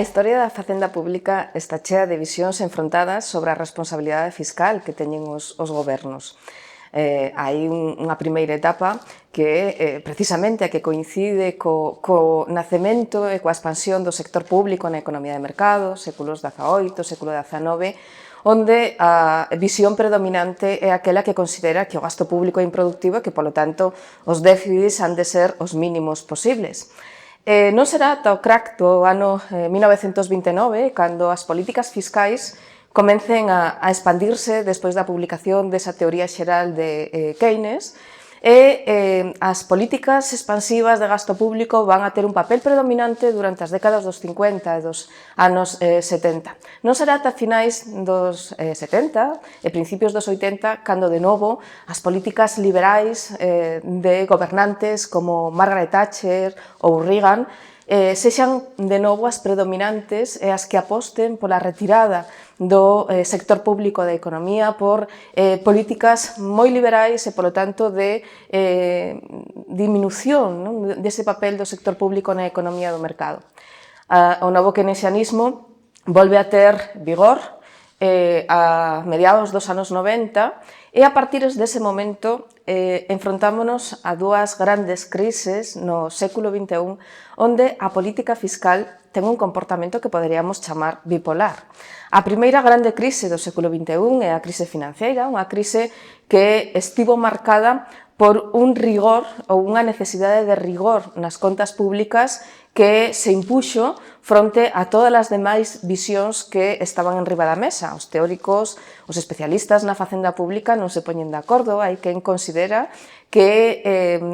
historia da facenda pública está chea de visións enfrontadas sobre a responsabilidade fiscal que teñen os gobernos. Hai unha primeira etapa que é precisamente a que coincide co nacemento e coa expansión do sector público na economía de mercado, séculos XVIII, século XIX, onde a visión predominante é aquela que considera que o gasto público é improductivo e que, polo tanto, os déficits han de ser os mínimos posibles. Non será ata o crack do ano 1929, cando as políticas fiscais comecen a expandirse despois da publicación desa teoría xeral de Keynes, e as políticas expansivas de gasto público van a ter un papel predominante durante as décadas dos 50 e dos anos 70. Non será ata finais dos 70 e principios dos 80 cando, de novo, as políticas liberais de gobernantes como Margaret Thatcher ou Reagan sexan de novo as predominantes e as que aposten pola retirada do sector público da economía por políticas moi liberais e, polo tanto, de diminución dese papel do sector público na economía do mercado. O novo keynesianismo volve a ter vigor a mediados dos anos 90 e a partir dese momento enfrontámonos a dúas grandes crises no século XXI onde a política fiscal ten un comportamento que poderíamos chamar bipolar. A primeira grande crise do século XXI é a crise financeira, unha crise que estivo marcada por un rigor ou unha necesidade de rigor nas contas públicas que se impuxo fronte a todas as demais visións que estaban enriba da mesa. Os teóricos, os especialistas na facenda pública non se poñen de acordo, hai quen considera que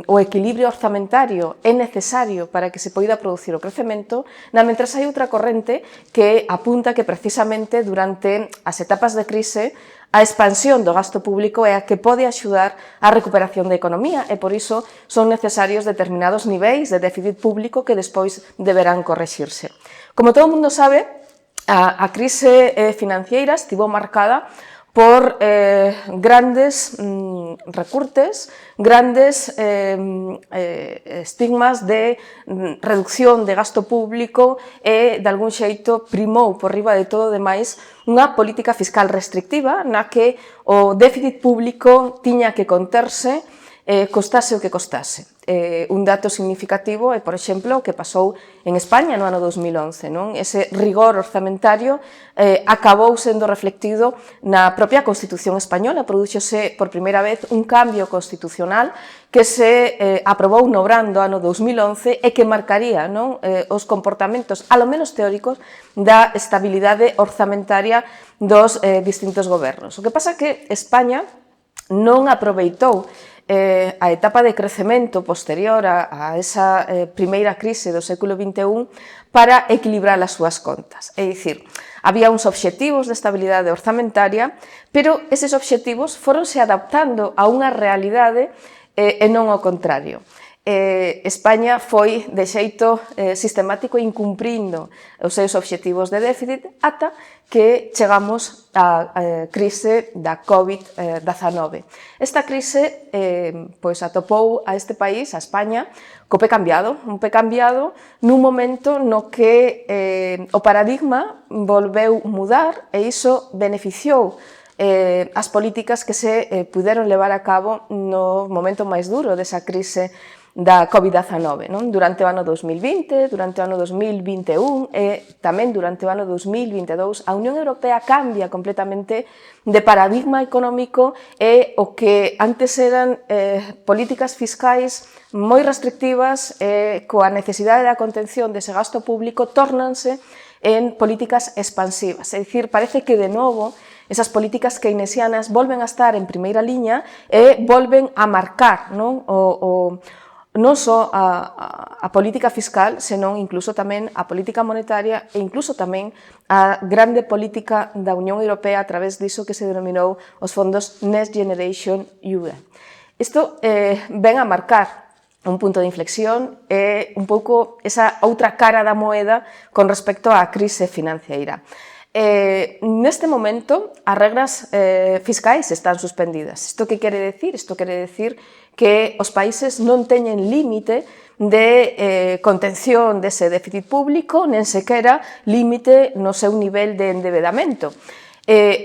o equilibrio orzamentario é necesario para que se poida producir o crecemento, mentres hai outra corrente que apunta que precisamente durante as etapas de crise a expansión do gasto público é a que pode axudar á recuperación da economía e, por iso, son necesarios determinados niveis de déficit público que despois deberán correxirse. Como todo o mundo sabe, a crise financiera estivo marcada por grandes recurtes, grandes estigmas de reducción de gasto público e, de algún xeito, primou por riba de todo o demais unha política fiscal restrictiva na que o déficit público tiña que conterse costase o que costase. Un dato significativo é, por exemplo, o que pasou en España no ano 2011. Ese rigor orzamentario acabou sendo reflectido na propia Constitución española. Prodúxose por primeira vez un cambio constitucional que se aprobou no verán do ano 2011 e que marcaría os comportamentos, alo menos teóricos, da estabilidade orzamentaria dos distintos gobernos. O que pasa é que España non aproveitou a etapa de crecemento posterior a esa primeira crise do século XXI para equilibrar as súas contas. É dicir, había uns obxectivos de estabilidade orzamentaria, pero eses obxectivos foronse adaptando a unha realidade e non ao contrario. España foi de xeito sistemático incumprindo os seus obxectivos de déficit ata que chegamos á crise da COVID-19. Esta crise atopou a este país, a España, co pé cambiado, un pé cambiado nun momento no que o paradigma volveu mudar e iso beneficiou as políticas que se puderon levar a cabo no momento máis duro desa crise da COVID-19, durante o ano 2020, durante o ano 2021 e tamén durante o ano 2022, a Unión Europea cambia completamente de paradigma económico e o que antes eran políticas fiscais moi restrictivas coa necesidade da contención dese gasto público tórnanse en políticas expansivas. É dicir, parece que de novo esas políticas keynesianas volven a estar en primeira liña e volven a marcar non só a política fiscal, senón incluso tamén a política monetaria e incluso tamén a grande política da Unión Europea a través diso que se denominou os fondos Next Generation EU. Isto ven a marcar un punto de inflexión e un pouco esa outra cara da moeda con respecto á crise financeira. Neste momento, as regras fiscais están suspendidas. Isto que quere decir? Isto quere decir que os países non teñen límite de contención dese déficit público, nen sequera límite no seu nivel de endebedamento,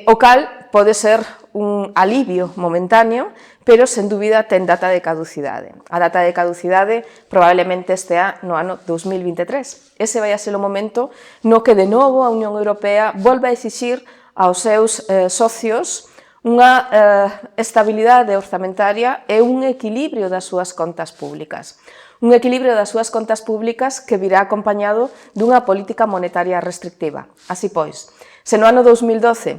o cal pode ser un alivio momentáneo, pero sen dúbida ten data de caducidade. A data de caducidade probablemente estea no ano 2023. Ese vai a ser o momento no que de novo a Unión Europea volva a exixir aos seus socios unha estabilidade orzamentaria e un equilibrio das súas contas públicas. Un equilibrio das súas contas públicas que virá acompañado dunha política monetaria restrictiva. Así pois, se no ano 2012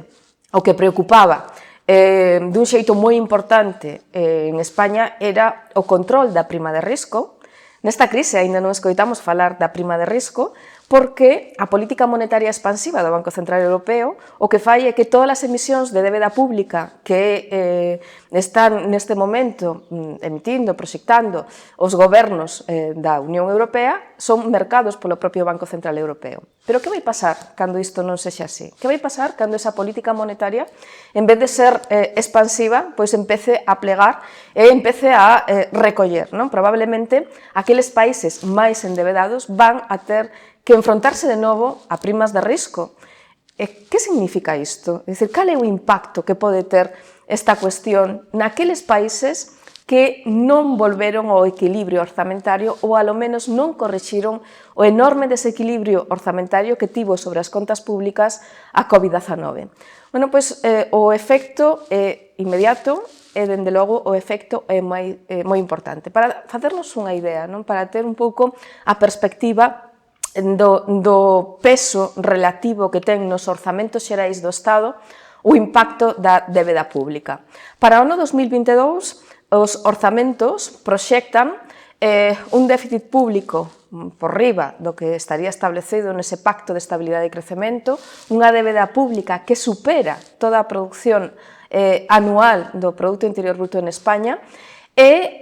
o que preocupaba dun xeito moi importante en España era o control da prima de risco, nesta crise aínda non escoitamos falar da prima de risco, porque a política monetaria expansiva do Banco Central Europeo o que fai é que todas as emisións de débeda pública que están neste momento emitindo, proxectando os gobernos da Unión Europea son mercados polo propio Banco Central Europeo. Pero que vai pasar cando isto non sexa así? Que vai pasar cando esa política monetaria, en vez de ser expansiva, pois empece a plegar e empece a recoller, non? Probablemente aqueles países máis endebedados van a ter que enfrontarse de novo a primas de risco. E que significa isto? É dicir, cal é o impacto que pode ter esta cuestión naqueles países que non volveron ao equilibrio orzamentario ou alo menos non corrixiron o enorme desequilibrio orzamentario que tivo sobre as contas públicas a COVID-19. Bueno, pois o efecto é inmediato e, dende logo, o efecto é moi importante. Para facernos unha idea, non? Para ter un pouco a perspectiva do peso relativo que ten nos orzamentos xerais do Estado o impacto da débeda pública. Para o ano 2022, os orzamentos proxectan un déficit público por riba do que estaría establecido nese pacto de estabilidade e crecemento, unha débeda pública que supera toda a produción anual do Produto Interior Bruto en España e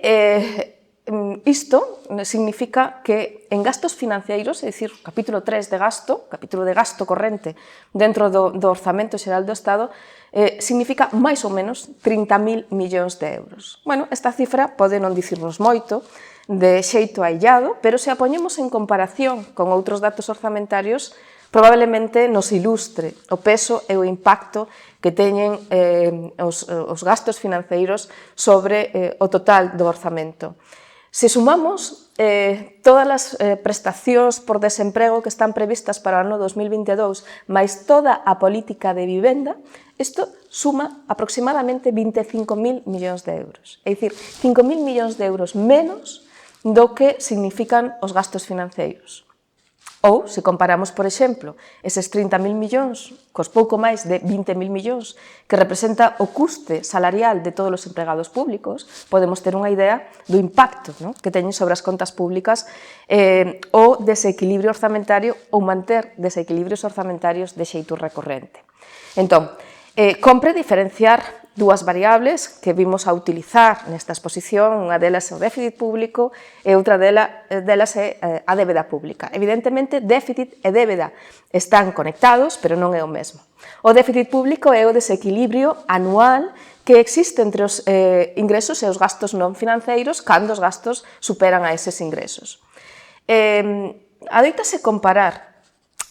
isto significa que en gastos financeiros, é dicir, capítulo 3 de gasto, capítulo de gasto corrente dentro do orzamento xeral do Estado, significa máis ou menos 30.000 millóns de euros. Bueno, esta cifra pode non dicirnos moito, de xeito aillado, pero se a poñemos en comparación con outros datos orzamentarios, probablemente nos ilustre o peso e o impacto que teñen os gastos financeiros sobre o total do orzamento. Se sumamos todas as prestacións por desemprego que están previstas para o ano 2022, máis toda a política de vivenda, isto suma aproximadamente 25.000 millóns de euros. É dicir, 5.000 millóns de euros menos do que significan os gastos financeiros. Ou, se comparamos, por exemplo, eses 30.000 millóns cos pouco máis de 20.000 millóns que representa o custe salarial de todos os empregados públicos, podemos ter unha idea do impacto que teñen sobre as contas públicas o desequilibrio orzamentario ou manter desequilibrios orzamentarios de xeito recorrente. Entón, compre diferenciar dúas variables que vimos a utilizar nesta exposición, unha delas é o déficit público e outra delas é a débeda pública. Evidentemente, déficit e débeda están conectados, pero non é o mesmo. O déficit público é o desequilibrio anual que existe entre os ingresos e os gastos non financeiros cando os gastos superan a eses ingresos. Adoítase comparar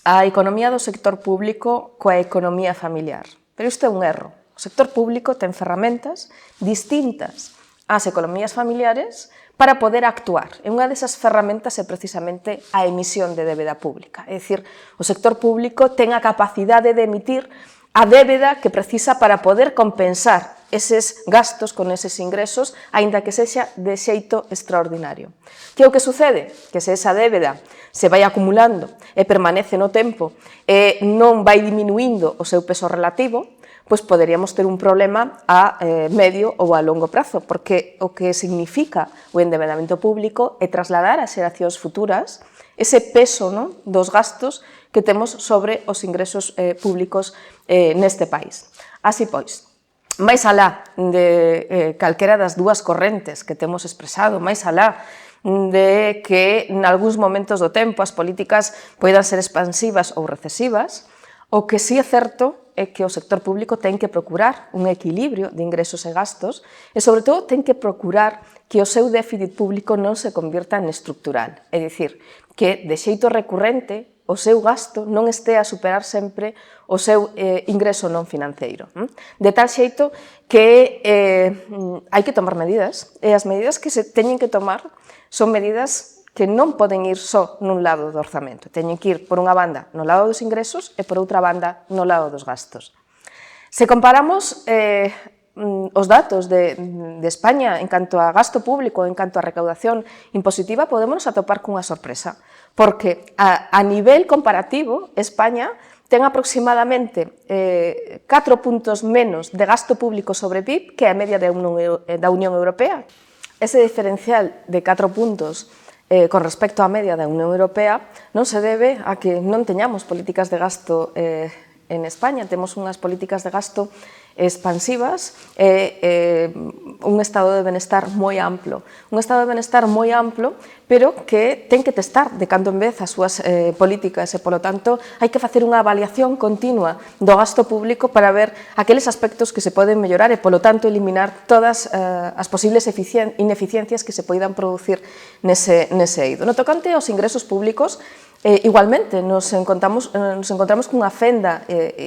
a economía do sector público coa economía familiar, pero isto é un erro. O sector público ten ferramentas distintas ás economías familiares para poder actuar. E unha desas ferramentas é precisamente a emisión de débeda pública. É dicir, o sector público ten a capacidade de emitir a débeda que precisa para poder compensar eses gastos con eses ingresos, aínda que sexa de xeito extraordinario. Que é o que sucede? Que se esa débeda se vai acumulando e permanece no tempo e non vai diminuindo o seu peso relativo, pois poderíamos ter un problema a medio ou a longo prazo, porque o que significa o endebedamento público é trasladar a xeracións futuras ese peso dos gastos que temos sobre os ingresos públicos neste país. Así pois, máis alá de calquera das dúas correntes que temos expresado, máis alá de que en algúns momentos do tempo as políticas poidan ser expansivas ou recesivas, O que sí é certo é que o sector público ten que procurar un equilibrio de ingresos e gastos e, sobre todo, ten que procurar que o seu déficit público non se convirta en estructural, é dicir, que de xeito recurrente o seu gasto non este a superar sempre o seu ingreso non financeiro. De tal xeito que hai que tomar medidas, e as medidas que se teñen que tomar son medidas que non poden ir só nun lado do orzamento, teñen que ir, por unha banda, no lado dos ingresos e, por outra banda, no lado dos gastos. Se comparamos os datos de España en canto a gasto público, en canto a recaudación impositiva, podemos atopar cunha sorpresa, porque a nivel comparativo, España ten aproximadamente 4 puntos menos de gasto público sobre PIB que a media da Unión Europea. Ese diferencial de 4 puntos con respecto á media da Unión Europea non se debe a que non teñamos políticas de gasto en España, temos unhas políticas de gasto expansivas e un estado de benestar moi amplo. Un estado de benestar moi amplo, pero que ten que testar de cando en vez as súas políticas e, polo tanto, hai que facer unha avaliación continua do gasto público para ver aqueles aspectos que se poden mellorar e, polo tanto, eliminar todas as posibles ineficiencias que se poidan producir nese eido. No tocante aos ingresos públicos, igualmente, nos encontramos cunha fenda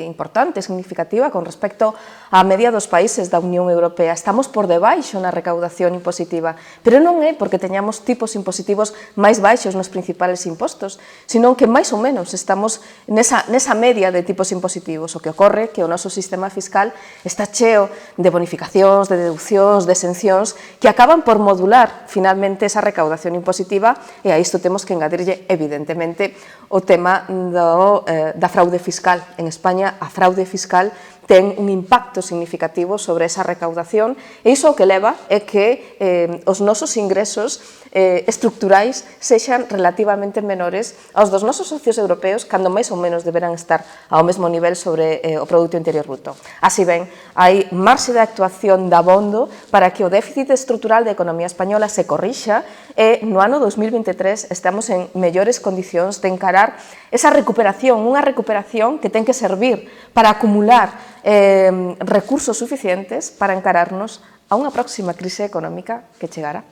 importante, significativa, con respecto á media dos países da Unión Europea. Estamos por debaixo na recaudación impositiva, pero non é porque teñamos tipos impositivos máis baixos nos principales impostos, senón que máis ou menos estamos nesa media de tipos impositivos. O que ocorre é que o noso sistema fiscal está cheo de bonificacións, de deduccións, de exencións, que acaban por modular finalmente esa recaudación impositiva, e a isto temos que engadirlle, evidentemente, o tema da fraude fiscal. En España, a fraude fiscal ten un impacto significativo sobre esa recaudación e iso o que leva é que os nosos ingresos estructurais sexan relativamente menores aos dos nosos socios europeos, cando máis ou menos deberán estar ao mesmo nivel sobre o Produto Interior Bruto. Así ben, hai marxe de actuación dabondo para que o déficit estrutural da economía española se corrixa e no ano 2023 estamos en mellores condicións de encarar esa recuperación, unha recuperación que ten que servir para acumular recursos suficientes para encararnos a unha próxima crise económica que chegará.